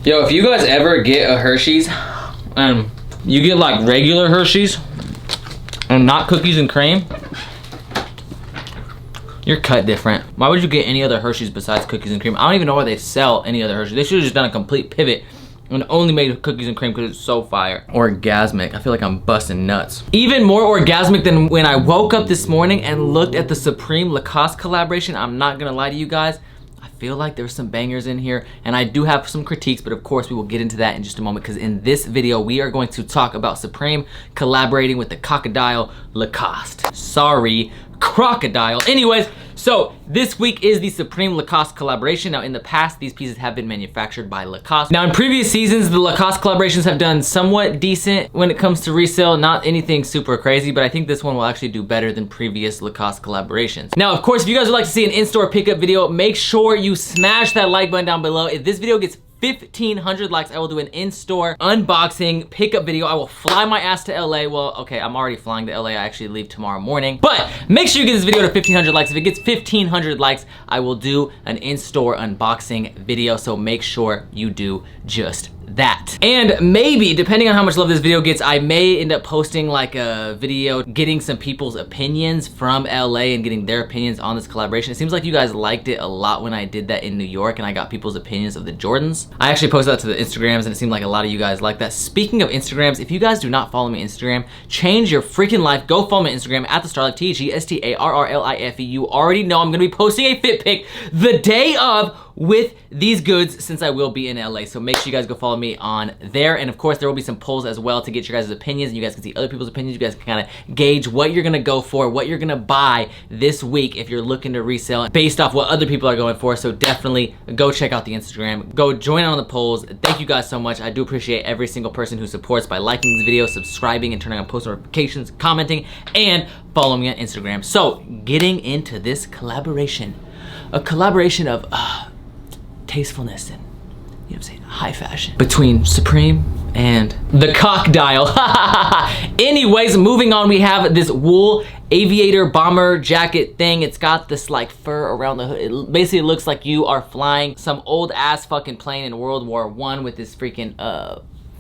Yo, if you guys ever get a Hershey's, you get like regular Hershey's and not cookies and cream, you're cut different. Why would you get any other Hershey's besides cookies and cream? I don't even know why they sell any other Hershey's. They should have just done a complete pivot and only made cookies and cream because it's so fire. Orgasmic. I feel like I'm busting nuts. Even more orgasmic than when I woke up this morning and looked at the Supreme Lacoste collaboration. I'm not gonna lie to you guys. I feel like there's some bangers in here, and I do have some critiques, but of course we will get into that in just a moment, because in this video we are going to talk about Supreme collaborating with the crocodile Lacoste. Sorry, crocodile. Anyways, so this week is the Supreme Lacoste collaboration. Now in the past, these pieces have been manufactured by Lacoste. Now in previous seasons, the Lacoste collaborations have done somewhat decent when it comes to resale. Not anything super crazy, but I think this one will actually do better than previous Lacoste collaborations. Now, of course, if you guys would like to see an in-store pickup video, make sure you smash that like button down below. If this video gets 1,500 likes, I will do an in-store unboxing pickup video. I will fly my ass to LA. Well, okay, I'm already flying to LA. I actually leave tomorrow morning. But make sure you get this video to 1,500 likes. If it gets 1,500 likes, I will do an in-store unboxing video. So make sure you do just that. And maybe, depending on how much love this video gets, I may end up posting like a video getting some people's opinions from LA and getting their opinions on this collaboration. It seems like you guys liked it a lot when I did that in New York and I got people's opinions of the Jordans. I actually posted that to the Instagrams and it seemed like a lot of you guys liked that. Speaking of Instagrams, if you guys do not follow me on Instagram, change your freaking life. Go follow me on Instagram at the Starlife, THESTARRLIFE. You already know I'm gonna be posting a fit pic the day of with these goods, since I will be in LA. So make sure you guys go follow me on there. And of course, there will be some polls as well to get your guys' opinions, and you guys can see other people's opinions. You guys can kind of gauge what you're gonna go for, what you're gonna buy this week if you're looking to resell based off what other people are going for. So definitely go check out the Instagram. Go join on the polls. Thank you guys so much. I do appreciate every single person who supports by liking this video, subscribing, and turning on post notifications, commenting, and follow me on Instagram. So getting into this collaboration, a collaboration of tastefulness and, you know what I'm saying, high fashion between Supreme and the crocodile. Anyways, moving on, we have this wool aviator bomber jacket thing. It's got this like fur around the hood. It basically looks like you are flying some old ass fucking plane in World War I with this freaking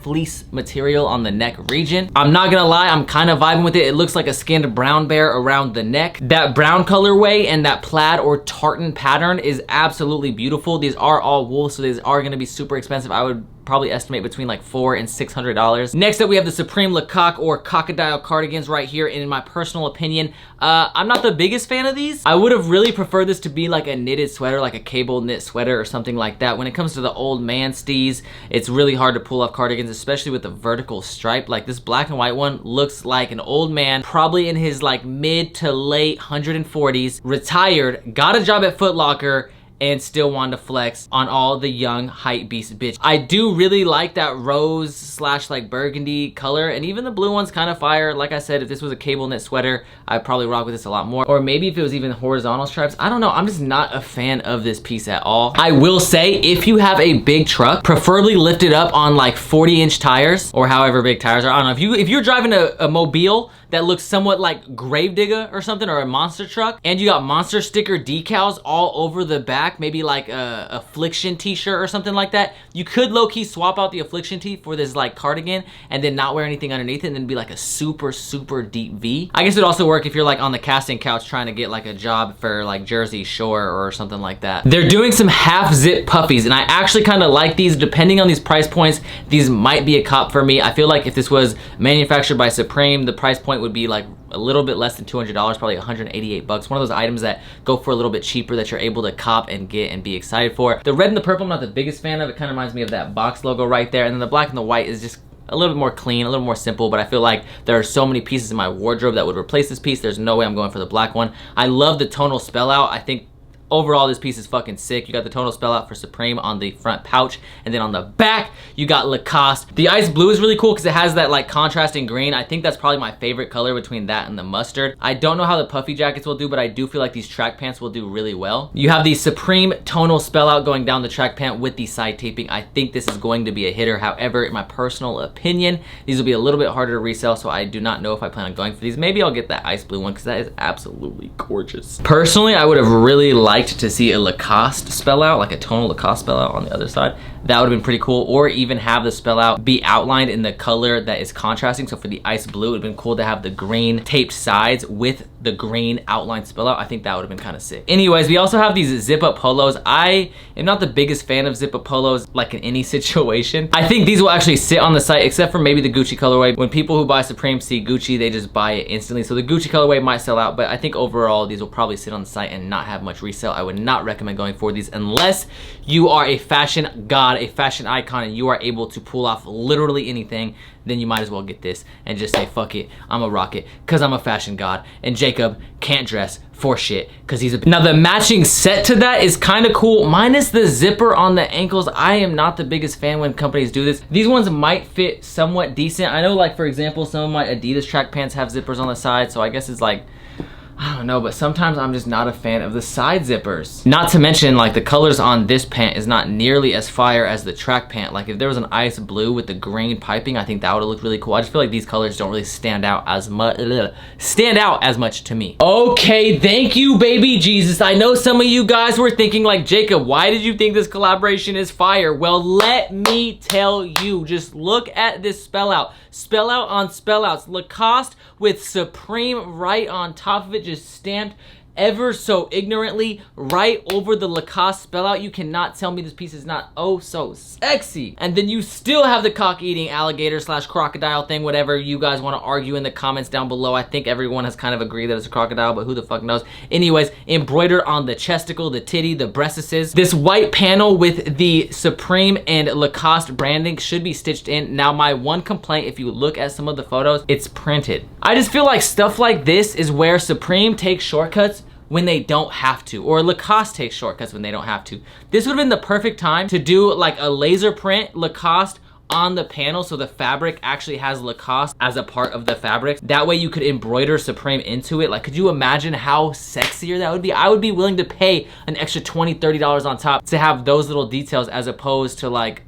fleece material on the neck region. I'm not gonna lie, I'm kind of vibing with it. It looks like a skinned brown bear around the neck. That brown colorway and that plaid or tartan pattern is absolutely beautiful. These are all wool, so these are gonna be super expensive. I would probably estimate between like $400 and $600. Next up, we have the Supreme Lacoste or crocodile cardigans right here. And in my personal opinion, I'm not the biggest fan of these. I would have really preferred this to be like a knitted sweater, like a cable knit sweater or something like that. When it comes to the old man stees, it's really hard to pull off cardigans, especially with the vertical stripe. Like this black and white one looks like an old man, probably in his like mid to late 140s, retired, got a job at Foot Locker, and still wanted to flex on all the young hype beast bitch. I do really like that rose slash like burgundy color, and even the blue one's kind of fire. Like I said, if this was a cable knit sweater, I'd probably rock with this a lot more. Or maybe if it was even horizontal stripes. I don't know, I'm just not a fan of this piece at all. I will say, if you have a big truck, preferably lift it up on like 40-inch tires, or however big tires are. I don't know, if you're driving a Mobile that looks somewhat like Gravedigger or something, or a monster truck, and you got monster sticker decals all over the back, maybe like a Affliction t-shirt or something like that, you could low-key swap out the Affliction tee for this like cardigan and then not wear anything underneath it, and then be like a super deep V. I guess it'd also work if you're like on the casting couch trying to get like a job for like Jersey Shore or something like that. They're doing some half zip puffies, and I actually kind of like these. Depending on these price points, these might be a cop for me. I feel like if this was manufactured by Supreme, the price point would be like a little bit less than $200, probably 188 bucks. One of those items that go for a little bit cheaper that you're able to cop and get and be excited for. The red and the purple, I'm not the biggest fan of. It kind of reminds me of that box logo right there. And then the black and the white is just a little bit more clean, a little more simple, but I feel like there are so many pieces in my wardrobe that would replace this piece. There's no way I'm going for the black one. I love the tonal spell out. I think overall, this piece is fucking sick. You got the tonal spell out for Supreme on the front pouch, and then on the back, you got Lacoste. The ice blue is really cool because it has that like contrasting green. I think that's probably my favorite color between that and the mustard. I don't know how the puffy jackets will do, but I do feel like these track pants will do really well. You have the Supreme tonal spell out going down the track pant with the side taping. I think this is going to be a hitter. However, in my personal opinion, these will be a little bit harder to resell, so I do not know if I plan on going for these. Maybe I'll get that ice blue one because that is absolutely gorgeous. Personally, I would have really liked to see a Lacoste spell out, like a tonal Lacoste spell out on the other side. that would have been pretty cool. Or even have the spell out be outlined in the color that is contrasting. So for the ice blue, it would have been cool to have the green taped sides with the green outline spell out. I think that would have been kind of sick. Anyways, we also have these zip up polos. I am not the biggest fan of zip up polos, like in any situation. I think these will actually sit on the site, except for maybe the Gucci colorway. When people who buy Supreme see Gucci, they just buy it instantly. So the Gucci colorway might sell out, but I think overall these will probably sit on the site and not have much resale. I would not recommend going for these unless you are a fashion god, a fashion icon, and you are able to pull off literally anything. Then you might as well get this and just say, fuck it, I'm a rock it, cause I'm a fashion god, and Jacob can't dress for shit, cause he's a... Now the matching set to that is kind of cool, minus the zipper on the ankles. I am not the biggest fan when companies do this. These ones might fit somewhat decent. I know, like, for example, some of my Adidas track pants have zippers on the side, so I guess it's like, I don't know, but sometimes I'm just not a fan of the side zippers. Not to mention, like, the colors on this pant is not nearly as fire as the track pant. Like, if there was an ice blue with the green piping, I think that would have looked really cool. I just feel like these colors don't really stand out as much to me. Okay, thank you, baby Jesus. I know some of you guys were thinking, like, Jacob, why did you think this collaboration is fire? Well, let me tell you, just look at this spell out. Spell out on spell outs. Lacoste with Supreme right on top of it, just stamped ever so ignorantly right over the Lacoste spell out. You cannot tell me this piece is not oh so sexy. And then you still have the cock eating alligator slash crocodile thing, whatever you guys want to argue in the comments down below. I think everyone has kind of agreed that it's a crocodile, but who the fuck knows. Anyways, embroidered on the chesticle, the titty, the breastises. This white panel with the Supreme and Lacoste branding should be stitched in. Now, my one complaint, if you look at some of the photos, it's printed. I just feel like stuff like this is where Supreme takes shortcuts when they don't have to, or Lacoste takes shortcuts when they don't have to. This would have been the perfect time to do like a laser print Lacoste on the panel, so the fabric actually has Lacoste as a part of the fabric. That way you could embroider Supreme into it. Like, could you imagine how sexier that would be? I would be willing to pay an extra $20, $30 on top to have those little details as opposed to like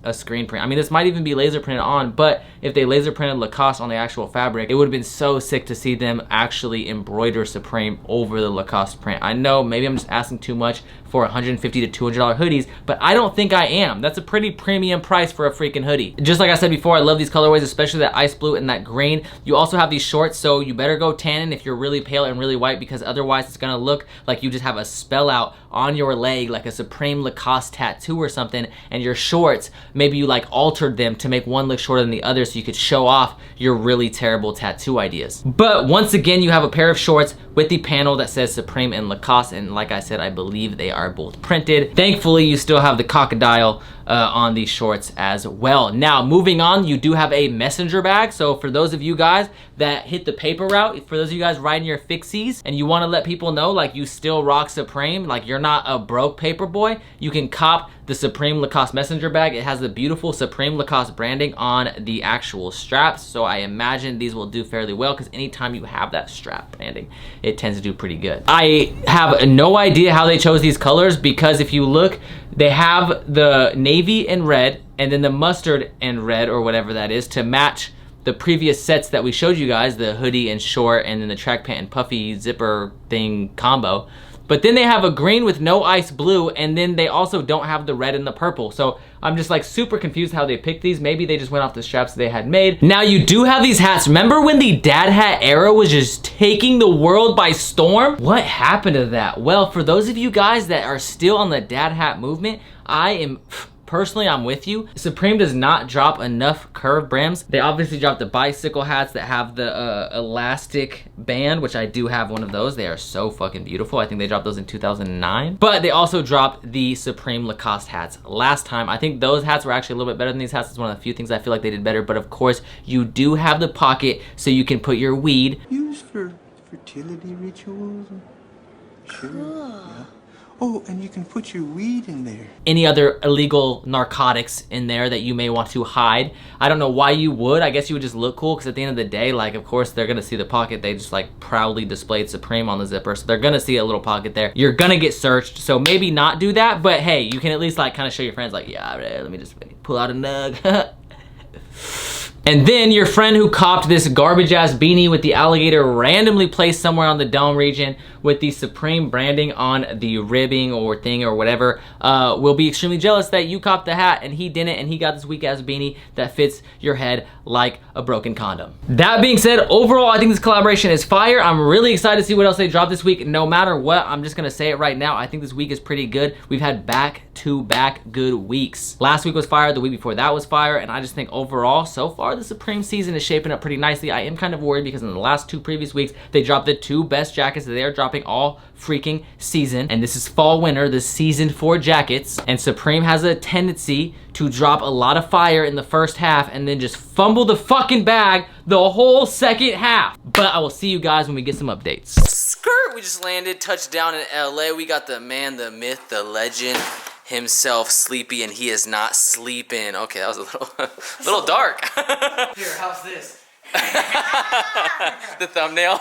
a screen print. I mean, this might even be laser printed on, but if they laser printed Lacoste on the actual fabric, it would have been so sick to see them actually embroider Supreme over the Lacoste print. I know maybe I'm just asking too much for $150 to $200 hoodies, but I don't think I am. That's a pretty premium price for a freaking hoodie. Just like I said before, I love these colorways, especially that ice blue and that green. You also have these shorts, so you better go tanning if you're really pale and really white, because otherwise it's gonna look like you just have a spell out on your leg, like a Supreme Lacoste tattoo or something, and your shorts, maybe you like altered them to make one look shorter than the other so you could show off your really terrible tattoo ideas. But once again, you have a pair of shorts with the panel that says Supreme and Lacoste, and like I said, I believe they are both printed. Thankfully, you still have the crocodile on these shorts as well. Now, moving on, you do have a messenger bag. So for those of you guys that hit the paper route, for those of you guys riding your fixies and you want to let people know like you still rock Supreme, like you're not a broke paper boy, you can cop the Supreme Lacoste messenger bag. It has the beautiful Supreme Lacoste branding on the actual straps, so I imagine these will do fairly well, because anytime you have that strap branding, it tends to do pretty good. I have no idea how they chose these colors, because if you look, they have the navy and red, and then the mustard and red, or whatever that is, to match the previous sets that we showed you guys, the hoodie and short, and then the track pant and puffy zipper thing combo. But then they have a green with no ice blue, and then they also don't have the red and the purple. So I'm just like super confused how they picked these. Maybe they just went off the straps they had made. Now you do have these hats. Remember when the dad hat era was just taking the world by storm? What happened to that? Well, for those of you guys that are still on the dad hat movement, personally, I'm with you. Supreme does not drop enough curved brims. They obviously dropped the bicycle hats that have the elastic band, which I do have one of those. They are so fucking beautiful. I think they dropped those in 2009. But they also dropped the Supreme Lacoste hats last time. I think those hats were actually a little bit better than these hats. It's one of the few things I feel like they did better. But of course, you do have the pocket so you can put your weed. Used for fertility rituals. Sure. Cool. Yeah. Oh, and you can put your weed in there. Any other illegal narcotics in there that you may want to hide. I don't know why you would. I guess you would just look cool, because at the end of the day, like, of course, they're gonna see the pocket. They just like proudly displayed Supreme on the zipper, so they're gonna see a little pocket there. You're gonna get searched, so maybe not do that, but hey, you can at least like kind of show your friends like, yeah, let me just pull out a nug. And then your friend who copped this garbage ass beanie with the alligator randomly placed somewhere on the dome region with the Supreme branding on the ribbing or thing or whatever will be extremely jealous that you copped the hat and he didn't, and he got this weak ass beanie that fits your head like a broken condom. That being said, overall I think this collaboration is fire. I'm really excited to see what else they drop this week. No matter what, I'm just gonna say it right now, I think this week is pretty good. We've had back-to-back good weeks. Last week was fire, the week before that was fire, and I just think overall, so far, the Supreme season is shaping up pretty nicely. I am kind of worried because in the last 2 previous weeks, they dropped the 2 best jackets that they are dropping all freaking season, and this is fall-winter, the season for jackets, and Supreme has a tendency to drop a lot of fire in the first half and then just fumble the fucking bag the whole second half. But I will see you guys when we get some updates. Skirt, we just landed, touchdown in LA. We got the man, the myth, the legend himself, Sleepy, and he is not sleeping. Okay, that was a little dark. Here, how's this? The thumbnail.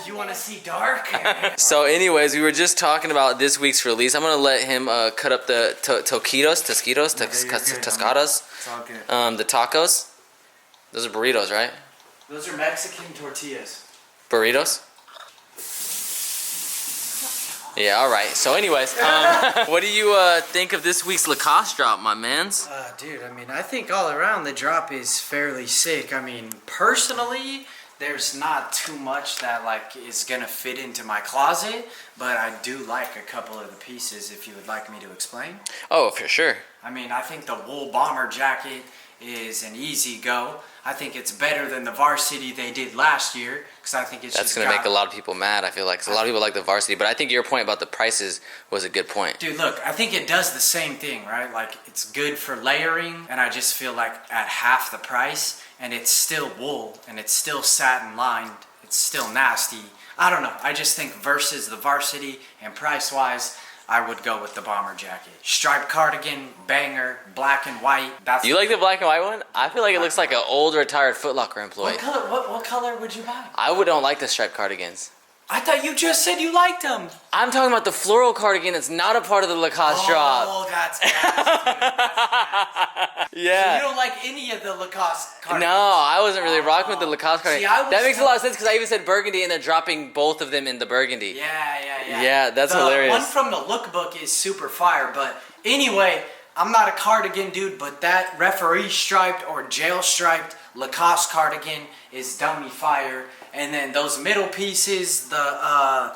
You want to see dark? So anyways, we were just talking about this week's release. I'm gonna let him cut up the toscadas. It's all good. The tacos. Those are burritos, right? Those are Mexican tortillas. Burritos? Yeah, alright. So anyways, what do you think of this week's Lacoste drop, my mans? Dude, I mean, I think all around the drop is fairly sick. I mean, personally, there's not too much that like is gonna fit into my closet, but I do like a couple of the pieces if you would like me to explain. Oh, for sure. I mean, I think the wool bomber jacket is an easy go. I think it's better than the varsity they did last year, because I think it's That's gonna make a lot of people mad, I feel like. 'Cause a lot of people like the varsity, but I think your point about the prices was a good point. Dude, look, I think it does the same thing, right? Like, it's good for layering, and I just feel like at half the price, and it's still wool, and it's still satin lined, it's still nasty. I don't know, I just think versus the varsity and price-wise, I would go with the bomber jacket. Striped cardigan, banger, black and white. That's You like the black and white one? I feel like it looks like an old retired Foot Locker employee. What color would you buy? I don't like the striped cardigans. I thought you just said you liked them. I'm talking about the floral cardigan that's not a part of the Lacoste drop. Oh, that's Yeah. So you don't like any of the Lacoste cardigans? No, I wasn't really rocking with the Lacoste cardigan. See, That makes a lot of sense because I even said burgundy and they're dropping both of them in the burgundy. Yeah. Yeah, that's hilarious. The one from the lookbook is super fire, but anyway, I'm not a cardigan dude, but that referee striped or jail striped Lacoste cardigan is dummy fire. And then those middle pieces, the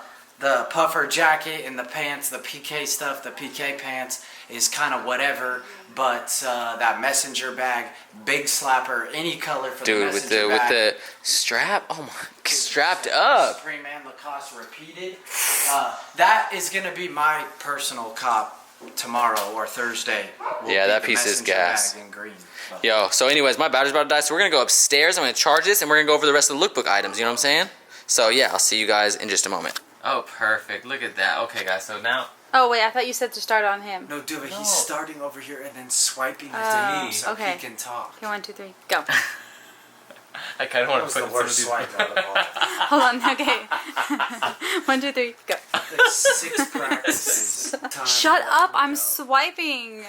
puffer jacket and the pants, the PK stuff, the PK pants is kind of whatever. But that messenger bag, big slapper, any color for the messenger bag. With the strap, oh my, strapped up. Supreme and Lacoste repeated. That is gonna be my personal cop tomorrow or Thursday. Yeah, that piece is gas. Bag in green. Yo, so anyways, my battery's about to die, so we're gonna go upstairs. I'm gonna charge this, and we're gonna go over the rest of the lookbook items. You know what I'm saying? So yeah, I'll see you guys in just a moment. Oh, perfect. Look at that. Okay, guys. So now. Oh wait, I thought you said to start on him. No, dude, he's starting over here and then swiping to me so okay. he can talk. Okay, 1, 2, 3, go. I kind of want to put the worst swipe out of all. Hold on. Okay. 1, 2, 3, go. Like 6 practices. Shut up! I'm swiping.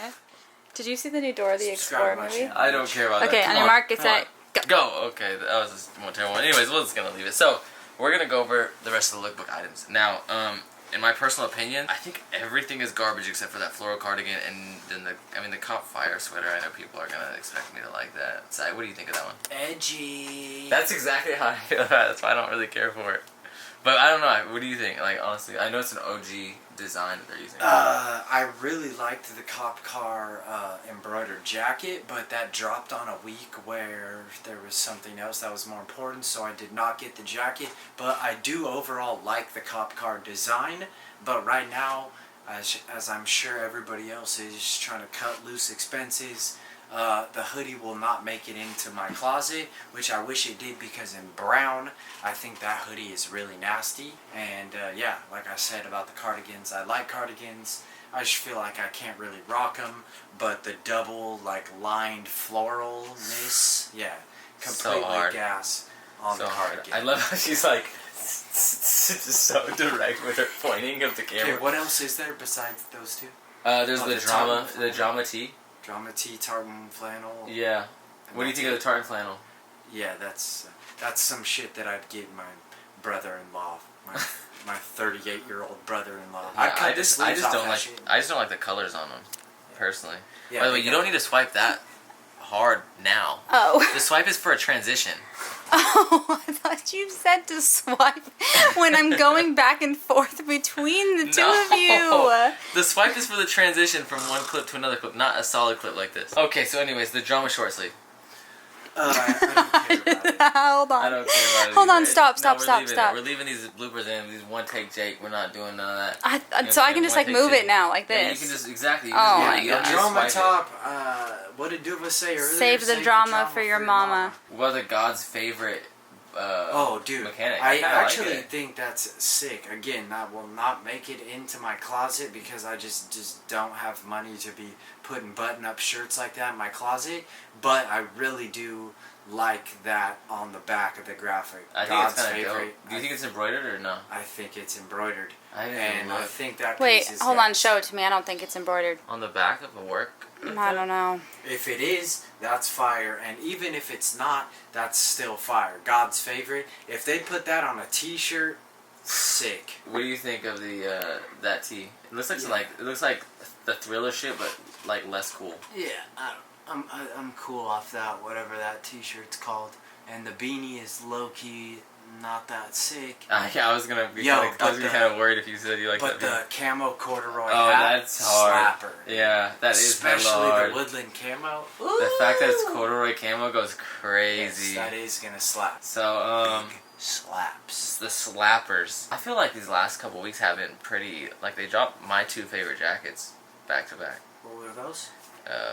Did you see the new Dora the Explorer movie? I don't care about that. Okay, on your mark, get set, go. Go. Okay, that was just one terrible one. Anyways, we're just gonna leave it. So we're gonna go over the rest of the lookbook items now. In my personal opinion, I think everything is garbage except for that floral cardigan and then the cop fire sweater. I know people are gonna expect me to like that. So, what do you think of that one? Edgy. That's exactly how I feel about it. That's why I don't really care for it. But I don't know. What do you think? Like, honestly, I know it's an OG design that they're using. I really liked the cop car embroidered jacket, but that dropped on a week where there was something else that was more important, so I did not get the jacket. But I do overall like the cop car design, but right now, as I'm sure everybody else is trying to cut loose expenses, the hoodie will not make it into my closet, which I wish it did, because in brown, I think that hoodie is really nasty. And yeah, like I said about the cardigans, I like cardigans. I just feel like I can't really rock them, but the double like lined floralness, yeah, completely so gas on the cardigan. I love how she's like so direct with her pointing of the camera. Okay, what else is there besides those two? There's the drama tee. Drama tee, tartan flannel. Yeah. What do you think of the tartan flannel? Yeah, that's some shit that I'd get my brother-in-law, my 38-year-old brother-in-law. I just don't like the colors on them, personally. Yeah, by the way, you don't need to swipe that hard now. Oh. The swipe is for a transition. Oh, I thought you said to swipe when I'm going back and forth between the two of you. The swipe is for the transition from one clip to another clip, not a solid clip like this. Okay, so anyways, the drama short sleeve. I don't care about it. Hold on. I don't care about it. Hold on, either. stop. We're leaving these bloopers in, these one take Jake. We're not doing none of that. So I can just like move it now like this. Yeah, you can just, exactly. You Oh can my just, God. Drama top, what did Duva say earlier? Save the drama for your mama. Was it God's favorite oh, dude. mechanic? I kinda actually like it. think that's sick. Again, that will not make it into my closet because I just don't have money to be putting button-up shirts like that in my closet. But I really do like that on the back of the graphic. I think God's it's kind of favorite. dope. Do you think it's embroidered or no? I think it's embroidered. I didn't And know. I think that Wait, piece is hold on, show it to me. I don't think it's embroidered. On the back of a work? I don't know. If it is, that's fire. And even if it's not, that's still fire. God's favorite. If they put that on a t-shirt, sick. What do you think of the that tee? It looks like the Thriller shit, but like less cool. Yeah, I'm cool off that, whatever that t-shirt's called. And the beanie is low-key not that sick. Yeah, I was gonna be Yo, kind of worried if you said you like that. But the camo corduroy Oh, hat, that's hard. slapper. Yeah, that is Especially hella hard. the woodland camo. The fact that it's corduroy camo goes crazy. Yes, that is gonna slap. So, Big slaps. the slappers. I feel like these last couple weeks have been pretty, like they dropped my two favorite jackets back to back. What were those?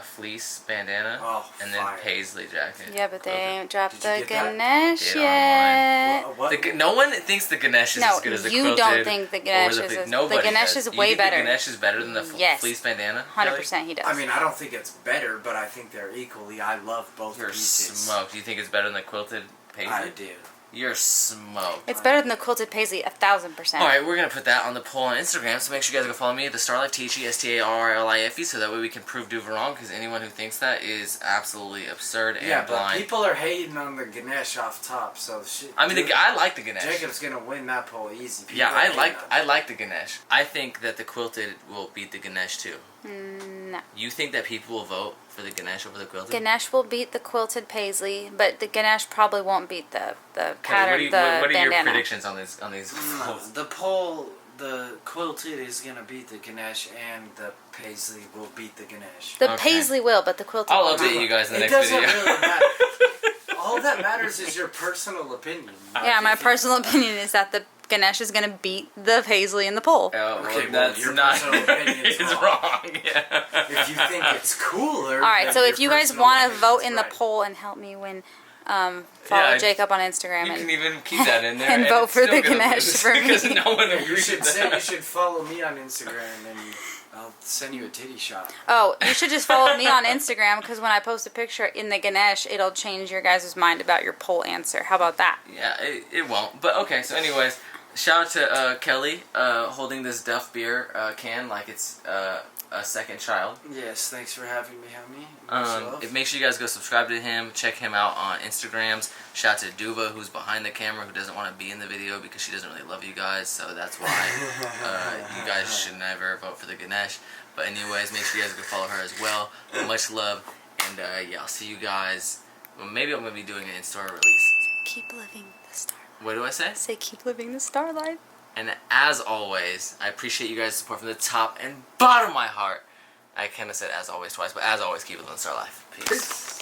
Fleece bandana Oh, and then fire. paisley jacket. Yeah, but they ain't dropped Did you the get that? Ganesh Get yet. What? No one thinks the Ganesh is No, as good as the you quilted. don't think the Ganesh or is as- Nobody the Ganesh does. is You way think better. The Ganesh is better than the Yes. fleece bandana? 100% he does. I mean, I don't think it's better, but I think they're equally. I love both You're pieces. smoked. Do you think it's better than the quilted paisley? I do. You're smoked. It's better than the quilted paisley 1,000%. Alright, we're going to put that on the poll on Instagram, so make sure you guys go follow me, the Starlife Teachy, STARLIFE, so that way we can prove Duva wrong, because anyone who thinks that is absolutely absurd and Yeah, but blind. people are hating on the Ganesh off top, so shit. I mean, I like the Ganesh. Jacob's gonna win that poll easy. People Yeah, are I hating on I like the Ganesh. I think that the quilted will beat the Ganesh too. No. You think that people will vote for the Ganesh over the quilted? Ganesh will beat the quilted paisley, but the Ganesh probably won't beat the Kelly, pattern, the what are your bandana. predictions on these polls? The poll, the quilted is gonna beat the Ganesh, and the paisley will beat the Ganesh. The Okay. paisley will, but the quilted I'll will update not. you guys in the It next doesn't video. really matter. All that matters is your personal opinion. Yeah, my personal opinion is that the Ganesh is going to beat the paisley in the poll. Oh, well, Okay, well, that's your not. personal opinion's It's wrong. wrong. Yeah. If you think it's cooler. All right, then so if your you guys personal want to opinion's vote in the right. poll and help me win, follow Yeah, Jacob on Instagram You and can even keep that in there and vote it's for still the gonna Ganesh lose for me. because no one You agrees should with say that. you should follow me on Instagram and I'll send you a titty shot. Oh, you should just follow me on Instagram because when I post a picture in the Ganesh, it'll change your guys' mind about your poll answer. How about that? Yeah, it won't. But okay, so anyways, shout out to Kelly holding this Duff beer can like it's a second child. Yes, thanks for having me, homie. Make sure you guys go subscribe to him, check him out on Instagrams. Shout out to Duva, who's behind the camera, who doesn't want to be in the video because she doesn't really love you guys, so that's why you guys should never vote for the Ganesh. But anyways, make sure you guys go follow her as well. Much love, and yeah, I'll see you guys. Well, maybe I'm going to be doing an in-store release. Keep living the star life. What do I say? Say keep living the star life. And as always, I appreciate you guys' support from the top and bottom of my heart. I kind of said as always twice, but as always, keep it on Star Life. Peace.